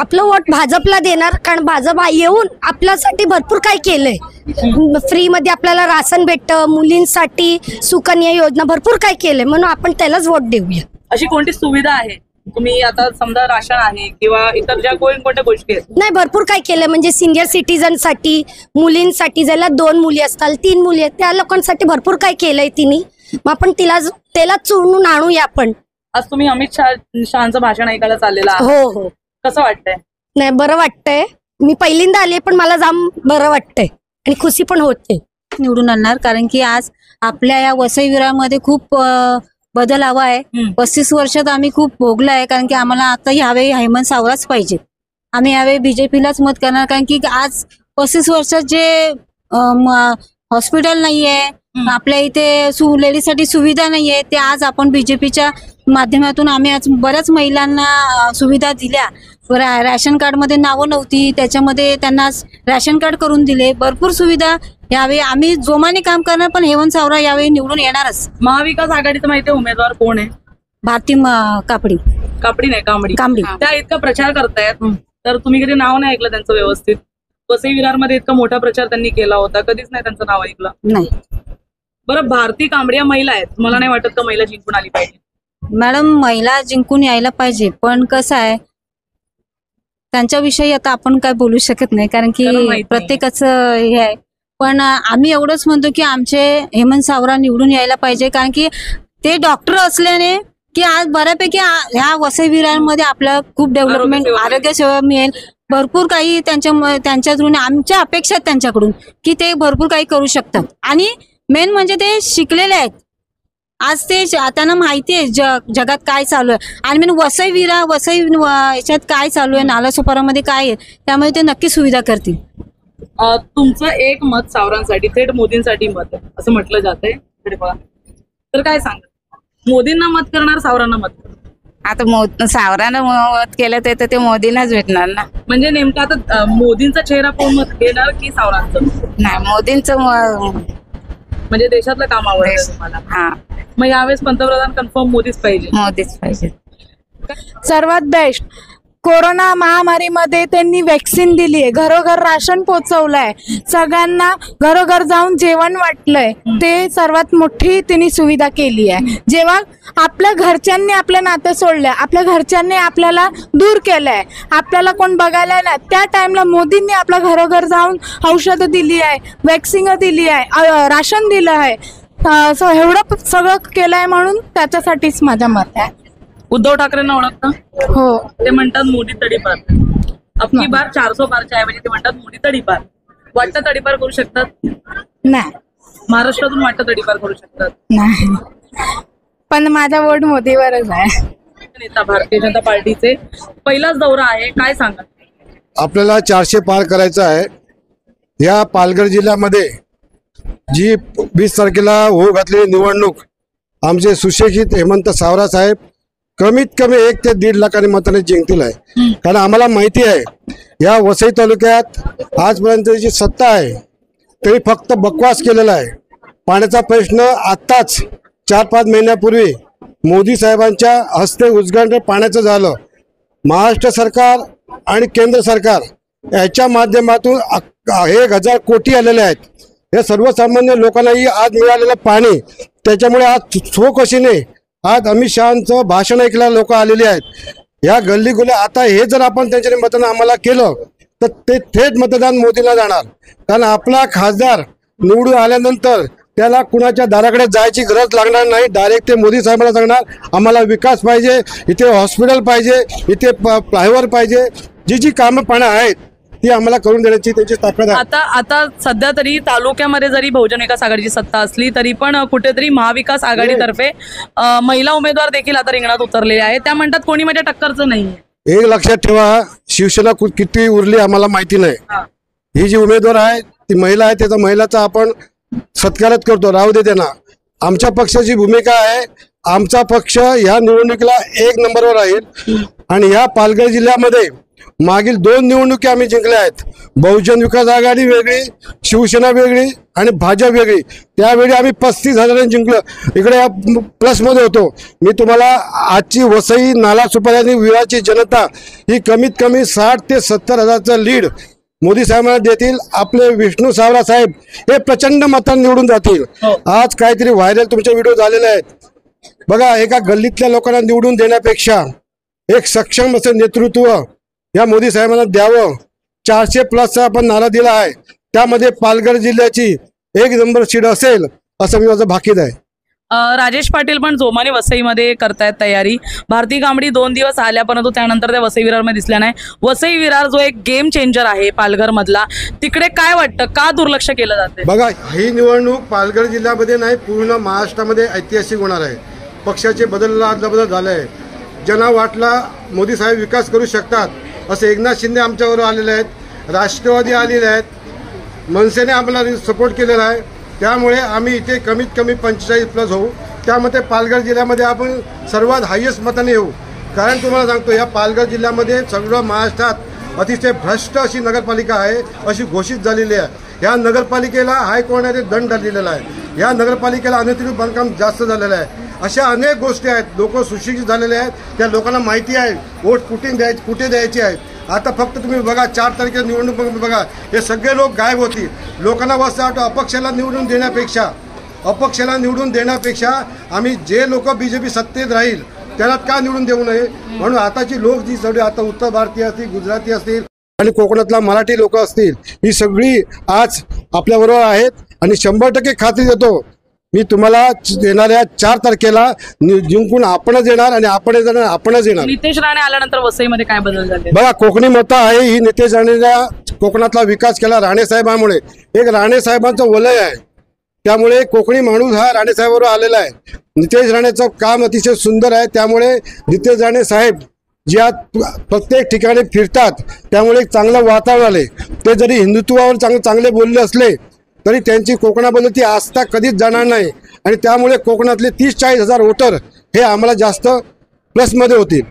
आपलं वोट भाजपला देणार, कारण भाजप येऊन आपल्यासाठी भरपूर काही केलंय. फ्री मध्ये आपल्याला राशन भेटतं, मुलींसाठी सुकन्या योजना, भरपूर काही केलंय, म्हणून आपण त्यालाच वोट देऊया. अशी कोणती सुविधा आहे तुम्ही आता समजा राशन आहे किंवा इतर ज्या कोणत्या गोष्टी आहेत? नाही, भरपूर काय केलंय, म्हणजे सिनियर सिटीजन साठी, मुलींसाठी, ज्याला 2 मुली असतात, 3 मुली आहेत, त्या लोकांसाठी भरपूर काय केलंय तिने. मग आपण त्याला चुरून आणूया आपण. आज तुम्ही अमित शहाचं भाषण ऐकायला चाललेला आहात. हो हो. कसं वाटतंय? नाही, बरं वाटतंय. मी पहिल्यांदा आले, पण मला जाम बरं वाटतंय आणि खुशी पण होते. निवडून आणणार, कारण की आज आपल्या या वसई विरारमध्ये खूप बदल हवा आहे. 35 वर्षात आम्ही खूप भोगला आहे, कारण की आम्हाला आता यावेळी हेमंत सावराच पाहिजे. आम्ही यावेळी बीजेपीलाच मत करणार, कारण की आज 35 वर्षात जे हॉस्पिटल नाहीये, आपल्या इथे लेडीजसाठी सुविधा नाहीये, ते आज आपण बीजेपीच्या माध्यमातून आम्ही आज बऱ्याच महिलांना सुविधा दिल्या. रॅशन कार्ड मध्ये नावं नव्हती, त्याच्यामध्ये त्यांना रॅशन कार्ड करून दिले. भरपूर सुविधा यावेळी आम्ही जोमाने काम करणार, पण हेमंत सावरा यावेळी निवडून येणारच. महाविकास आघाडीचं माहिती उमेदवार कोण आहे? भारती कापडी नाही, कांबडी. कांबडी. त्या इतका प्रचार करतायत, तर तुम्ही कधी नाव नाही ऐकलं त्यांचं व्यवस्थित? वसई विरारमध्ये इतका मोठा प्रचार त्यांनी केला होता, कधीच नाही त्यांचं नाव ऐकलं. नाही. बरं, भारती कांबडी या महिला आहेत, मला नाही वाटत का महिला जिंकून आली पाहिजे? मॅडम, महिला जिंकून यायला पाहिजे, पण कसं आहे त्यांच्याविषयी आता आपण काय बोलू शकत नाही, कारण की प्रत्येकाचं हे आहे. पण आम्ही एवढंच म्हणतो की आमचे हेमंत सावरा निवडून यायला पाहिजे, कारण की ते डॉक्टर असल्याने की आज बऱ्यापैकी ह्या वसई विरारमध्ये आपल्याला खूप डेव्हलपमेंट, आरोग्य सेवा मिळेल. भरपूर काही त्यांच्या थ्रू आमच्या अपेक्षा आहेत त्यांच्याकडून की ते भरपूर काही करू शकतात. आणि मेन म्हणजे ते शिकलेले आहेत. आज ते त्यांना माहिती आहे जगात काय चालू आहे, आणि वसई याच्यात काय चालू आहे, नालासोपारामध्ये काय आहे, त्यामुळे ते नक्की सुविधा करतील. तुमचं एक मत सावरांसाठी, थेट मोदींसाठी मत आहे असं म्हटलं जातंय, तर काय सांगा? मोदींना मत करणार, सावरांना मत करणार? आता सावरानं मत केलं तर ते मोदींनाच भेटणार ना. म्हणजे नेमका आता मोदींचा चेहरा कोण मत घेणार की सावरांचं? नाही, मोदींचं म्हणजे देशातलं काम आवडतं तुम्हाला? हा. मग यावेळेस पंतप्रधान कन्फर्म मोदीच पाहिजे? मोदीच पाहिजे. सर्वात बेस्ट. कोरोना महामारीमध्ये त्यांनी वॅक्सिन दिली आहे, घरोघर राशन पोचवलंय, सगळ्यांना घरोघर जाऊन जेवण वाटलंय, ते सर्वात मोठी त्यांनी सुविधा केली आहे. जेव्हा आपल्या घरच्यांनी आपल्या नातं सोडलं, आपल्या घरच्यांनी आपल्याला दूर केलंय, आपल्याला कोण बघायला नाही, त्या टाइमला मोदींनी आपल्या घरोघर जाऊन औषधं दिली आहे, वॅक्सिन दिली आहे, राशन दिलं आहे. एवढं सगळं केलंय, म्हणून त्याच्यासाठीच माझं मत आहे. उद्धव ठाकरेंना ओळखता? हो. ते म्हणतात मोदी तडीपार. अबकी बार 400 पारच्या ऐवजी ते म्हणतात मोदी तडीपार. वाटतं तडीपार करू शकतात? नाही. महाराष्ट्रातून वाटतं तडीपार करू शकतात? नाही, पण माझा वोट मोदीवरच आहे. नेता भारतीय जनता पार्टीचे पहिलाच दौरा आहे, काय सांगा? आपल्याला 400 पार करायचं आहे. या पालघर जिल्ह्यामध्ये जी 20 तारखेला होऊ घातलेली निवडणूक, आमचे सुशिक्षित हेमंत सावरा साहेब कमीत कमी 1 ते 1.5 लाखांनी मताने जिंकतील आहे. कारण आम्हाला माहिती आहे या वसई तालुक्यात आजपर्यंत जी सत्ता आहे तरी फक्त बकवास केलेला आहे. पाण्याचा प्रश्न आत्ताच 4-5 महिन्यापूर्वी मोदी साहेबांच्या हस्ते उद्घाटन पाण्याचं झालं. महाराष्ट्र सरकार आणि केंद्र सरकार याच्या माध्यमातून 1000 कोटी आलेले आहेत. हे सर्वसामान्य लोकांनाही आज मिळालेलं पाणी, त्याच्यामुळे आज चोखशीने आज अमित शहांचं भाषण ऐकला लोक आलेली आहेत. या गल्ली गुल्या आता हे जर आपण त्यांच्या मतदान आम्हाला केलं तर ते थेट मतदान मोदीला जाणार. कारण आपला खासदार निवडून आल्यानंतर त्याला कुणाच्या दाराकडे जायची गरज लागणार नाही. डायरेक्ट ते मोदी साहेबांना सांगणार आम्हाला विकास पाहिजे, इथे हॉस्पिटल पाहिजे, इथे फ्लायओव्हर पाहिजे, जी कामं पाण्या आहेत ती आम्हाला करून देण्याची त्याची ताकद आहे. आता सध्या तरी तालुक्यामध्ये जरी बहुजन विकास आघाडीची सत्ता असली तरी पण कुठेतरी महाविकास आघाडीतर्फे महिला उमेदवार देखील आता रिंगणात उतरलेले आहेत. त्या म्हणतात कोणी माझ्या टक्करचं नाहीये. एक लक्षात ठेवा, शिवसेना किती उरली आम्हाला माहिती नाही. ही जी उमेदवार आहे ती महिला आहे, त्याचा महिलाचा आपण सत्कारच करतो, राहू दे त्यांना. आमच्या पक्षाची भूमिका आहे, आमचा पक्ष या निवडणुकीला 1 नंबरवर राहील. आणि या पालघर जिल्ह्यामध्ये मागील 2 निवडणुकी आम्ही जिंकल्या आहेत. बहुजन विकास आघाडी वेगळी, शिवसेना वेगळी आणि भाजप वेगळी. त्यावेळी आम्ही 35,000 जिंकलो. इकडे प्लसमध्ये होतो. मी तुम्हाला आजची वसई, नाला सुपारी आणि विराची जनता ही कमीत कमी 60 ते 70,000चं लीड मोदी साहेबांना देतील. आपले विष्णू सावरा साहेब हे प्रचंड मतांनी निवडून जातील. आज काहीतरी व्हायरल तुमचे व्हिडिओ झालेले आहेत बघा. एका गल्लीतल्या लोकांना निवडून देण्यापेक्षा एक सक्षम असं नेतृत्व या मोदी साहेबांना द्यावं. 400+ आपण नारा दिला आहे. त्यामध्ये पालघर जिल्ह्याची 1 नंबर सीट असेल असं मी माझं भाकीत आहे. राजेश पाटील पण जोमाने वसईमध्ये करतायत तयारी. भारती कांबडी 2 दिवस आल्या, परंतु त्यानंतर त्या वसई विरारमध्ये दिसल्या नाही. वसई विरार जो एक गेम चेंजर आहे पालघर मधला, तिकडे काय वाटतं, का दुर्लक्ष केलं जाते? बघा, ही निवडणूक पालघर जिल्ह्यामध्ये नाही, पूर्ण महाराष्ट्रामध्ये ऐतिहासिक होणार आहे. पक्षाचे बदल झाले आहे. ज्यांना वाटला मोदी साहेब विकास करू शकतात असे एकनाथ शिंदे आमच्याबरोबर आलेले आहेत, राष्ट्रवादी आलेले आहेत, मनसेने आम्हाला सपोर्ट केलेला आहे. त्यामुळे आम्ही इथे कमीत कमी 45+ होऊ. त्यामध्ये पालघर जिल्ह्यामध्ये आपण सर्वात हायेस्ट मताने येऊ. कारण तुम्हाला सांगतो, या पालघर जिल्ह्यामध्ये सगळं महाराष्ट्रात अतिशय भ्रष्ट अशी नगरपालिका आहे अशी घोषित झालेली आहे. या नगरपालिकेला हायकोर्टाने दंड दिलेला आहे. या नगरपालिकेला अनधिकृत बांधकाम जास्त झालेलं आहे. अशा अनेक गोष्टी आहेत. लोक सुशिक्षित झालेले आहेत. त्या लोकांना माहिती आहे वोट कुठे द्यायची आहेत. आता फक्त तुम्ही बघा 4 तारखेला निवडणूक बघा, हे सगळे लोक गायब होतील. लोकांना असं वाटतं अपक्षाला निवडून देण्यापेक्षा आम्ही जे लोक बीजेपी सत्तेत राहील त्याला का निवडून देऊ नये. म्हणून आताची लोक जी सगळी आता उत्तर भारतीय असतील, गुजराती असतील आणि कोकणातला मराठी लोक असतील, ही सगळी आज आपल्याबरोबर आहेत. आणि 100% खात्री देतो मी तुम्हाला येणाऱ्या 4 तारखेला जिंकून आपणच येणार आणि आपणच येणार. नितेश राणे आल्यानंतर वसईमध्ये काय बदल झाले? बघा, कोकणी मतं आहे ही नितेश राणेला कोकणातला विकास केला राणेसाहेबांमुळे. एक राणेसाहेबांचं वलय आहे. त्यामुळे कोकणी माणूस हा राणेसाहेबांवर आलेला आहे. नितेश राणेचं काम अतिशय सुंदर आहे. त्यामुळे नितेश राणे साहेब ज्या प्रत्येक ठिकाणी फिरतात त्यामुळे एक चांगलं वातावरण आले. ते जरी हिंदुत्वावर चांगले बोलले असले तरी त्यांची कोकणाबद्दल ती आस्था कधीच जाणार नाही. आणि त्यामुळे कोकणातले 30-40 हजार वोटर हे आम्हाला जास्त प्लसमध्ये होतील.